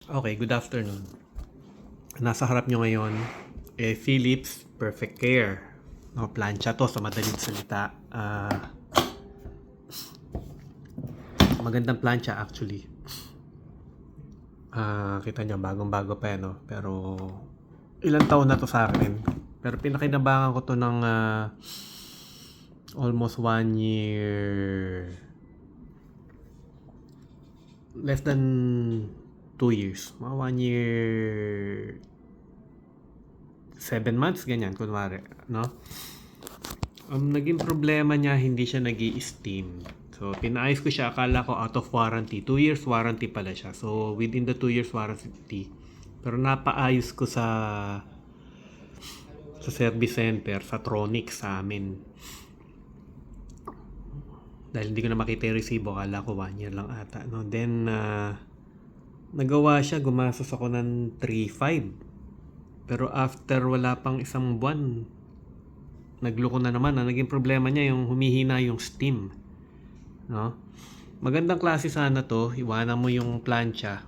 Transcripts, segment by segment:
Okay, good afternoon. Nasa harap nyo ngayon, Philips Perfect Care. No, plancha to sa madaling salita. Magandang plancha actually. Kita nyo, bagong-bago pa yan, no? Pero ilang taon na to sa akin. Pero pinakinabangan ko to ng almost 1 year. Less than 2 years. Mga 1 year 7 months, ganyan, kunwari, no? Naging problema niya, hindi siya nag-i-steam. So, pinaayos ko siya, akala ko out of warranty. 2 years warranty pala siya. So, within the 2 years warranty. Pero napaayos ko sa service center, sa Tronic sa amin. Dahil hindi ko na makita yung resibo, akala ko 1 year lang ata. No? Then, nagawa siya, gumastos ako ng 3,500. Pero after wala pang isang buwan, nagloko na naman. Naging problema niya yung humihina yung steam. No? Magandang klase sana to. Iwanan mo yung plancha.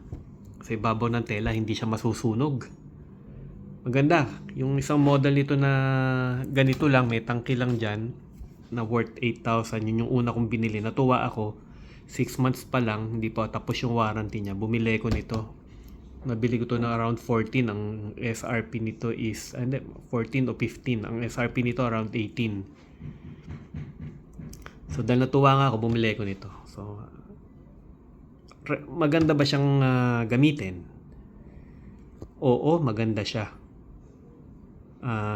Sa ibabaw ng tela, hindi siya masusunog. Maganda. Yung isang model nito na ganito lang, may tangki lang dyan, na worth 8,000. Yun yung una kong binili. Natuwa ako. 6 months pa lang, hindi pa tapos yung warranty niya. Bumili ko nito. Nabili ko to na around 14. Ang SRP nito is 14 o 15. Ang SRP nito around 18. So dahil natuwa nga ako, bumili ko nito. So maganda ba siyang gamitin? Oo, maganda siya.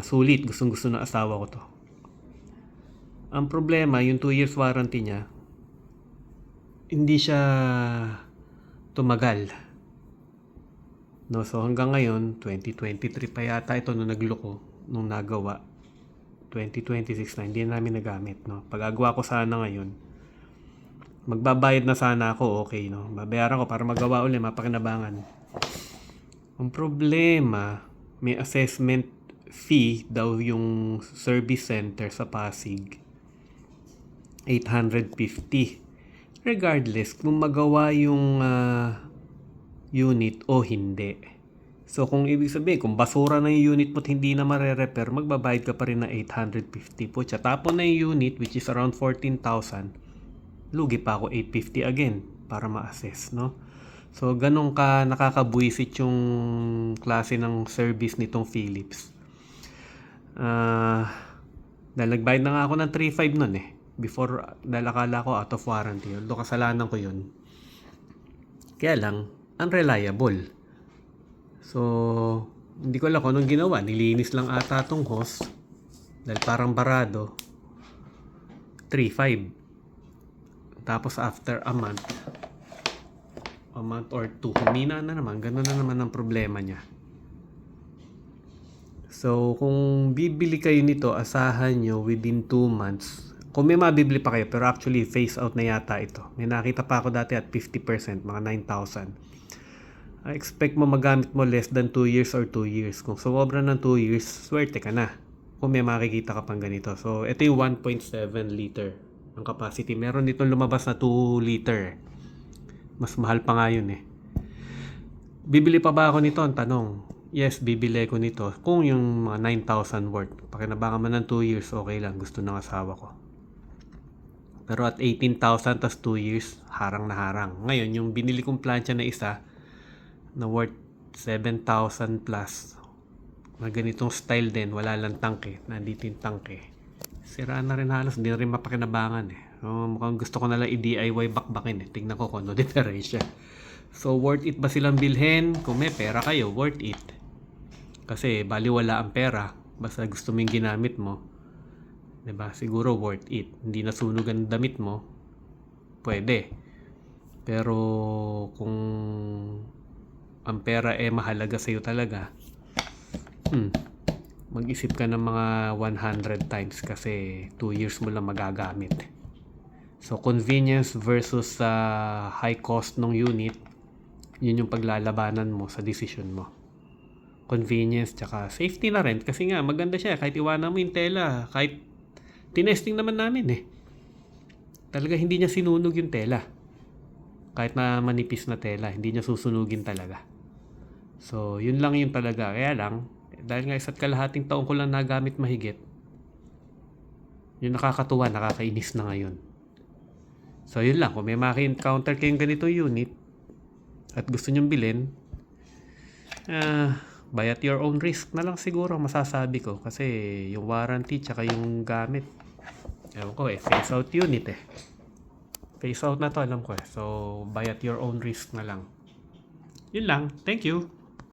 Sulit, gustong gusto ng asawa ko to. Ang problema, yung 2 years warranty niya, hindi siya tumagal. No, so hanggang ngayon, 2023 pa yata ito nung nagloko, nung nagawa. 2026 na, hindi namin nagamit. No? Pag-agawa ko sana ngayon, magbabayad na sana ako, okay. No? Babayaran ko para magawa ulit, mapakinabangan. Ang problema, may assessment fee daw yung service center sa Pasig. 850. Regardless, kung magawa yung unit o hindi. So kung ibig sabihin, kung basura na yung unit mo at hindi na mare-repair, magbabayad ka pa rin na 850 po. Tapon na yung unit, which is around 14,000, lugi pa ako 850 again para ma-assess, no? So ganun ka nakakabuisit yung klase ng service nitong Philips. Dahil nagbayad na nga ako ng 3,500 nun eh. Before, dahil akala ko out of warranty. Although kasalanan ko yun. Kaya lang, unreliable. So, hindi ko alam kung anong ginawa. Nilinis lang ata tong hose. Dahil parang barado. 3,500. Tapos after a month or 2, humina na naman. Ganun na naman ang problema niya. So, kung bibili kayo nito, asahan nyo within 2 months. Kung may mabibili pa kayo, pero actually phase out na yata ito. May nakita pa ako dati at 50%, mga 9,000. I expect mo magamit mo less than 2 years or 2 years. Kung sumobra ng 2 years, swerte ka na. Kung may makikita ka pang ganito. So, ito yung 1.7 liter ang capacity. Meron ditong lumabas na 2 liter. Mas mahal pa nga yun eh. Bibili pa ba ako nito? Ang tanong. Yes, bibili ko nito. Kung yung mga 9,000 worth. Pakinabangan man ng 2 years, okay lang. Gusto ng asawa ko. Pero at 18,000 tas 2 years, harang na harang. Ngayon, yung binili kong plancha na isa, na worth 7,000 plus. Na ganitong style din, wala lang tangke. Nandito yung tangke. Sira na rin halos, hindi rin mapakinabangan eh. So, mukhang gusto ko na lang i-DIY bakbakin eh. Tingnan ko kung ano diferensya. So, worth it ba silang bilhin? Kung may pera kayo, worth it. Kasi, bali wala ang pera. Basta gusto mo yung ginamit mo. Diba? Siguro worth it. Hindi nasunog ang damit mo, pwede. Pero kung ang pera mahalaga sa'yo talaga, mag-isip ka ng mga 100 times kasi 2 years mo lang magagamit. So convenience versus high cost ng unit, yun yung paglalabanan mo sa decision mo. Convenience tsaka safety na rin kasi nga maganda siya kahit iwanan mo yung tela, kahit tinesting naman namin eh. Talaga hindi niya sinunog yung tela. Kahit na manipis na tela, hindi niya susunugin talaga. So, yun lang yun talaga. Kaya lang, dahil nga isa't kalahating taon ko lang nagamit mahigit, yung nakakatuwa, nakakainis na ngayon. So, yun lang. Kung may maki-encounter kayong ganito unit at gusto nyong bilhin, buy at your own risk na lang siguro masasabi ko. Kasi yung warranty tsaka yung gamit, ewan ko phase out unit Phase out na to, alam ko So, buy at your own risk na lang. Yun lang. Thank you.